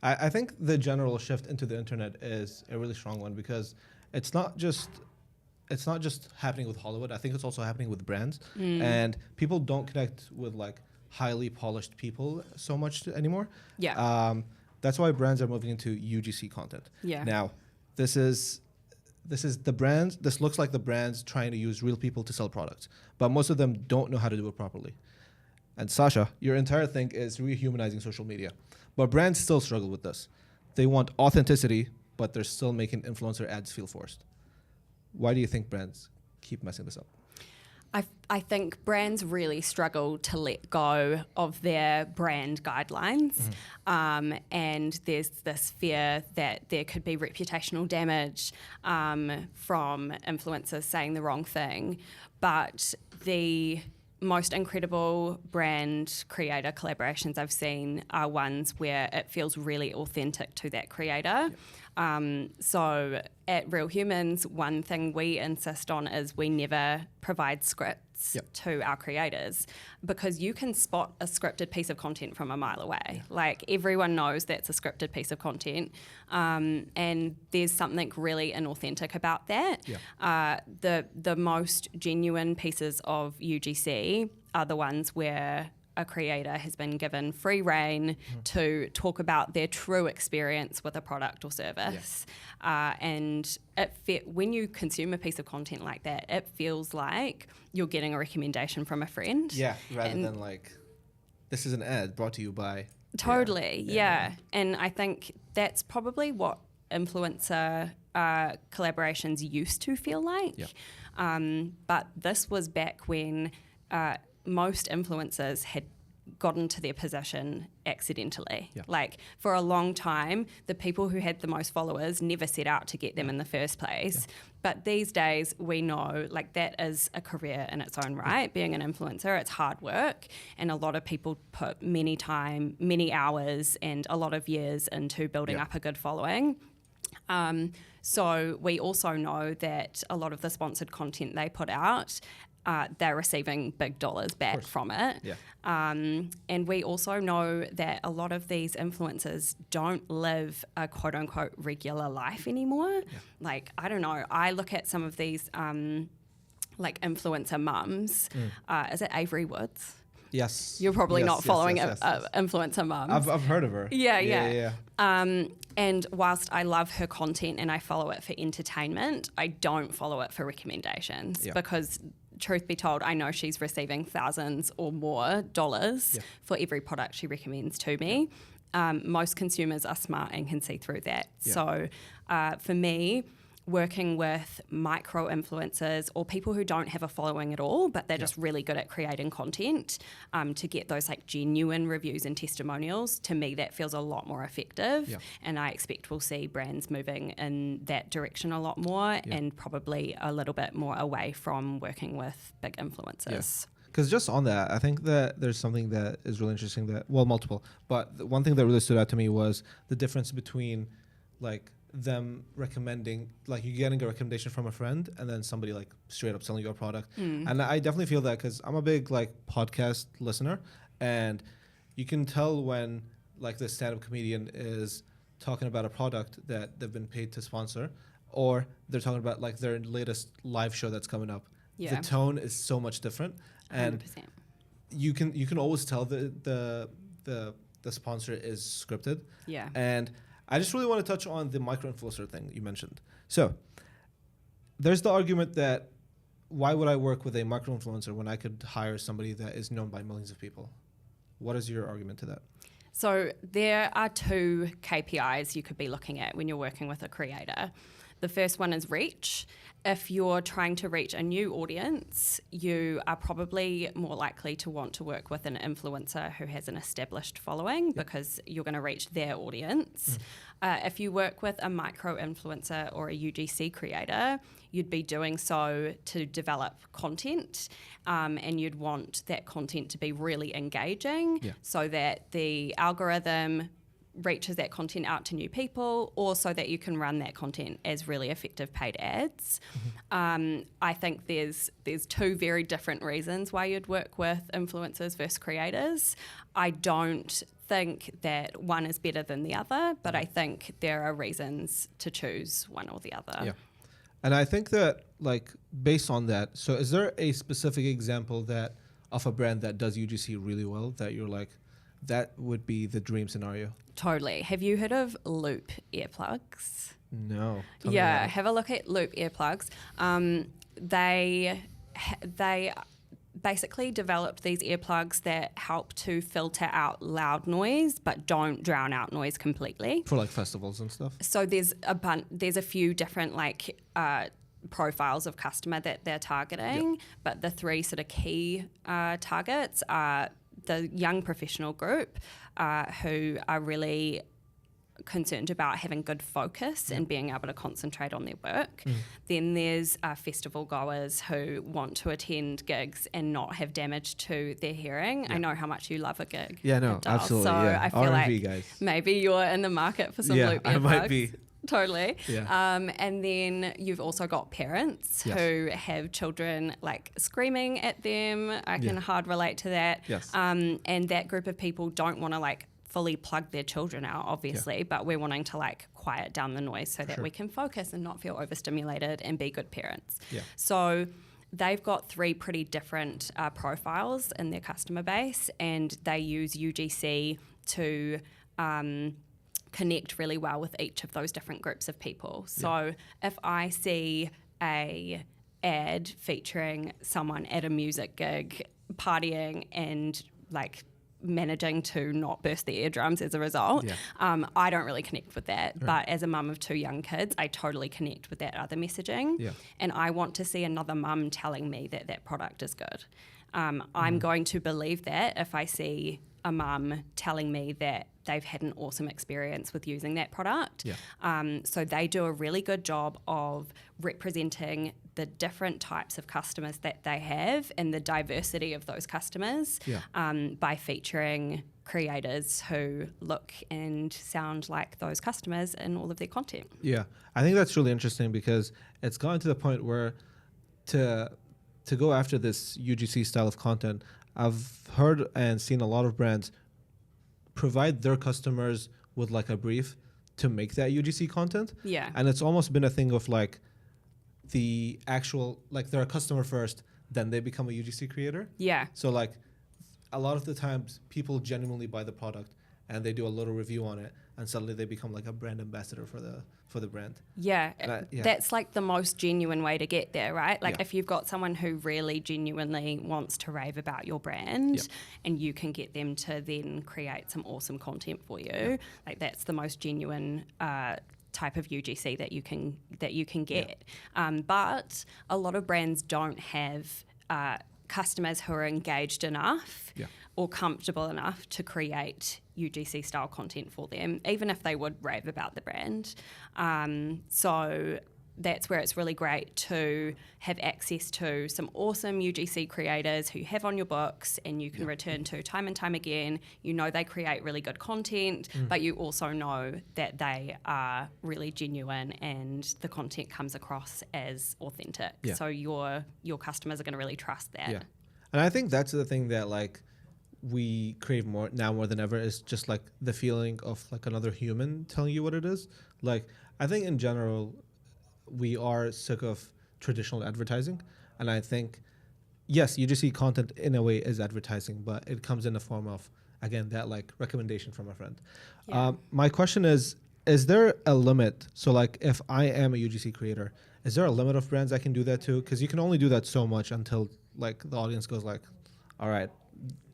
I think the general shift into the internet is a really strong one because it's not just happening with Hollywood. I think it's also happening with brands, and people don't connect with like highly polished people so much anymore. Yeah. That's why brands are moving into UGC content. Yeah. Now, this is the brands. This looks like the brands trying to use real people to sell products, but most of them don't know how to do it properly. And Sasha, your entire thing is rehumanizing social media. But brands still struggle with this. They want authenticity, but they're still making influencer ads feel forced. Why do you think brands keep messing this up? I think brands really struggle to let go of their brand guidelines. And there's this fear that there could be reputational damage from influencers saying the wrong thing. But the most incredible brand creator collaborations I've seen are ones where it feels really authentic to that creator. So at Real Humans, one thing we insist on is we never provide scripts to our creators, because you can spot a scripted piece of content from a mile away. Like, everyone knows that's a scripted piece of content, and there's something really inauthentic about that. The most genuine pieces of UGC are the ones where a creator has been given free reign to talk about their true experience with a product or service. And when you consume a piece of content like that, it feels like you're getting a recommendation from a friend. Rather than like, this is an ad brought to you by... Totally, yeah. And I think that's probably what influencer collaborations used to feel like. But this was back when... most influencers had gotten to their position accidentally. Like, for a long time, the people who had the most followers never set out to get them in the first place. But these days, we know, like, that is a career in its own right. Being an influencer, it's hard work, and a lot of people put many hours and a lot of years into building up a good following. So we also know that a lot of the sponsored content they put out, they're receiving big dollars back from it. And we also know that a lot of these influencers don't live a quote unquote regular life anymore. Like, I don't know, I look at some of these like influencer mums. Is it Avery Woods? Yes. You're probably not following influencer mums. I've heard of her. Yeah. And whilst I love her content and I follow it for entertainment, I don't follow it for recommendations because, truth be told, I know she's receiving thousands or more dollars for every product she recommends to me. Most consumers are smart and can see through that. So for me, working with micro influencers or people who don't have a following at all, but they're just really good at creating content, to get those like genuine reviews and testimonials, to me that feels a lot more effective. And I expect we'll see brands moving in that direction a lot more, and probably a little bit more away from working with big influencers. Because just on that, I think that there's something that is really interesting multiple, but one thing that really stood out to me was the difference between like them recommending, like you getting a recommendation from a friend and then somebody like straight up selling your product. And I definitely feel that because I'm a big like podcast listener, and you can tell when like the stand-up comedian is talking about a product that they've been paid to sponsor, or they're talking about like their latest live show that's coming up. The tone is so much different, and 100%. you can always tell the sponsor is scripted. And I just really want to touch on the micro-influencer thing you mentioned. So there's the argument that why would I work with a micro-influencer when I could hire somebody that is known by millions of people? What is your argument to that? So there are two KPIs you could be looking at when you're working with a creator. The first one is reach. If you're trying to reach a new audience, you are probably more likely to want to work with an influencer who has an established following, because you're going to reach their audience. If you work with a micro-influencer or a UGC creator, you'd be doing so to develop content, and you'd want that content to be really engaging so that the algorithm reaches that content out to new people, or so that you can run that content as really effective paid ads. I think there's two very different reasons why you'd work with influencers versus creators. I don't think that one is better than the other, but I think there are reasons to choose one or the other. Yeah. And I think that, like, based on that, so is there a specific example that of a brand that does UGC really well that you're like, that would be the dream scenario? Totally. Have you heard of Loop earplugs? No. Tell me Yeah, about it. have a look at Loop earplugs. They basically developed these earplugs that help to filter out loud noise but don't drown out noise completely. For like festivals and stuff? So there's a few different like profiles of customer that they're targeting, but the three sort of key targets are the young professional group who are really concerned about having good focus and being able to concentrate on their work. Then there's festival goers who want to attend gigs and not have damage to their hearing. I know how much you love a gig. Yeah, no, Adele, absolutely. So Yeah. I feel R&B like guys. maybe you're in the market for some Yeah, Loop earplugs. I might be. Totally. Yeah. And then you've also got parents Yes. who have children like screaming at them. I can hard relate to that. Yes. And that group of people don't want to like fully plug their children out, obviously, but we're wanting to like quiet down the noise so that we can focus and not feel overstimulated and be good parents. Yeah. So they've got three pretty different profiles in their customer base, and they use UGC to connect really well with each of those different groups of people. So if I see a ad featuring someone at a music gig partying and like managing to not burst their eardrums as a result, I don't really connect with that. But as a mum of two young kids, I totally connect with that other messaging. Yeah. And I want to see another mum telling me that that product is good. I'm going to believe that if I see a mum telling me that they've had an awesome experience with using that product. Yeah. So they do a really good job of representing the different types of customers that they have and the diversity of those customers by featuring creators who look and sound like those customers in all of their content. Yeah. I think that's really interesting because it's gotten to the point where to go after this UGC style of content, I've heard and seen a lot of brands provide their customers with like a brief to make that UGC content. Yeah. And it's almost been a thing of like the actual, like they're a customer first, then they become a UGC creator. Yeah. So like a lot of the times people genuinely buy the product and they do a little review on it and suddenly they become like a brand ambassador for the brand. Yeah, Yeah. That's like the most genuine way to get there, right? Like Yeah. if you've got someone who really genuinely wants to rave about your brand and you can get them to then create some awesome content for you, like that's the most genuine type of UGC that you can get. But a lot of brands don't have customers who are engaged enough or comfortable enough to create UGC style content for them, even if they would rave about the brand. So that's where it's really great to have access to some awesome UGC creators who you have on your books and you can return to time and time again. You know they create really good content, but you also know that they are really genuine and the content comes across as authentic. Yeah. So your customers are going to really trust that. Yeah. And I think that's the thing that like we crave more than ever is just like the feeling of like another human telling you what it is. Like I think in general we are sick of traditional advertising, and I think yes, UGC content in a way is advertising, but it comes in the form of again that like recommendation from a friend. Yeah. My question is there a limit? So like if I am a UGC creator, is there a limit of brands I can do that to? Because you can only do that so much until like the audience goes like, all right,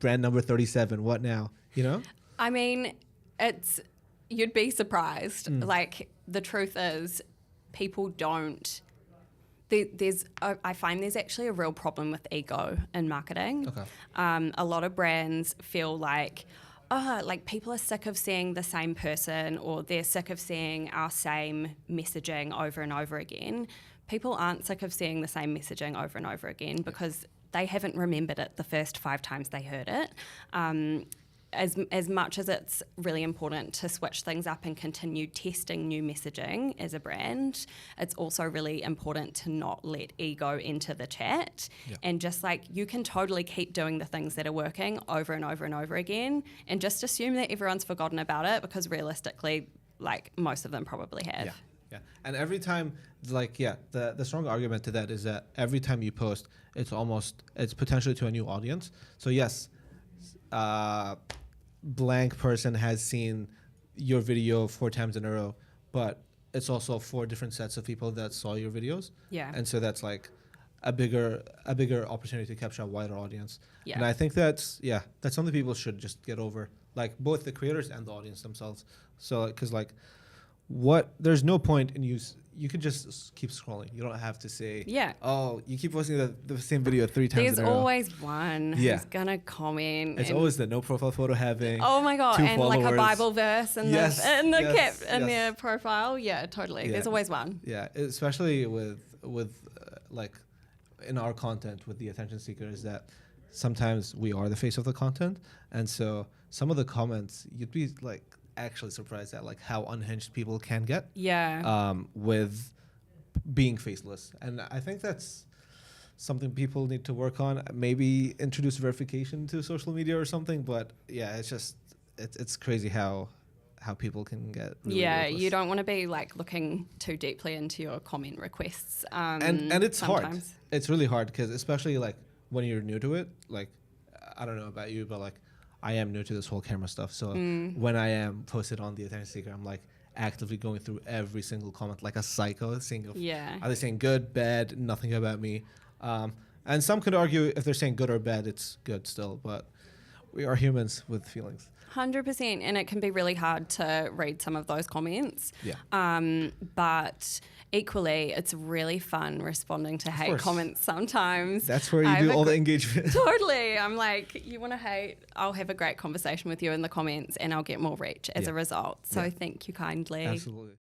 brand number 37, what now? You know? I mean, you'd be surprised. Like the truth is, people don't. I find there's actually a real problem with ego in marketing. Okay. A lot of brands feel like, like people are sick of seeing the same person or they're sick of seeing our same messaging over and over again. People aren't sick of seeing the same messaging over and over again because they haven't remembered it the first 5 times they heard it. as much as it's really important to switch things up and continue testing new messaging as a brand, it's also really important to not let ego enter the chat. Yeah. And just like, you can totally keep doing the things that are working over and over and over again, and just assume that everyone's forgotten about it, because realistically, like, most of them probably have. Yeah. Yeah. And every time, like, the strong argument to that is that every time you post, it's potentially to a new audience. So yes, blank person has seen your video 4 times in a row, but it's also 4 different sets of people that saw your videos. Yeah. And so that's like a bigger opportunity to capture a wider audience. Yeah. And I think that's something people should just get over, like both the creators and the audience themselves. So, because like, there's no point in you could just keep scrolling. You don't have to say, oh, you keep posting the same video 3 times There's in a row. always one who's gonna comment. It's always the no profile photo having. Oh my God, 2 and followers. like a Bible verse in their profile. Yeah, totally. Yeah. There's always one. Yeah, especially with like in our content with the attention seekers, that sometimes we are the face of the content, and so some of the comments you'd be like actually surprised at like how unhinged people can get. With being faceless. And I think that's something people need to work on. Maybe introduce verification to social media or something. But yeah, it's just it's crazy how people can get really ruthless. You don't want to be like looking too deeply into your comment requests. And it's sometimes hard. It's really hard, because especially like when you're new to it, like, I don't know about you, but like, I am new to this whole camera stuff. So when I am posted on the attention seeker, I'm like actively going through every single comment like a psycho, saying, are they saying good, bad, nothing about me? And some could argue if they're saying good or bad, it's good still. But we are humans with feelings. 100%, and it can be really hard to read some of those comments. But equally, it's really fun responding to hate comments sometimes. That's where you do all the engagement. Totally. I'm like, you want to hate, I'll have a great conversation with you in the comments, and I'll get more reach as a result. So thank you kindly. Absolutely.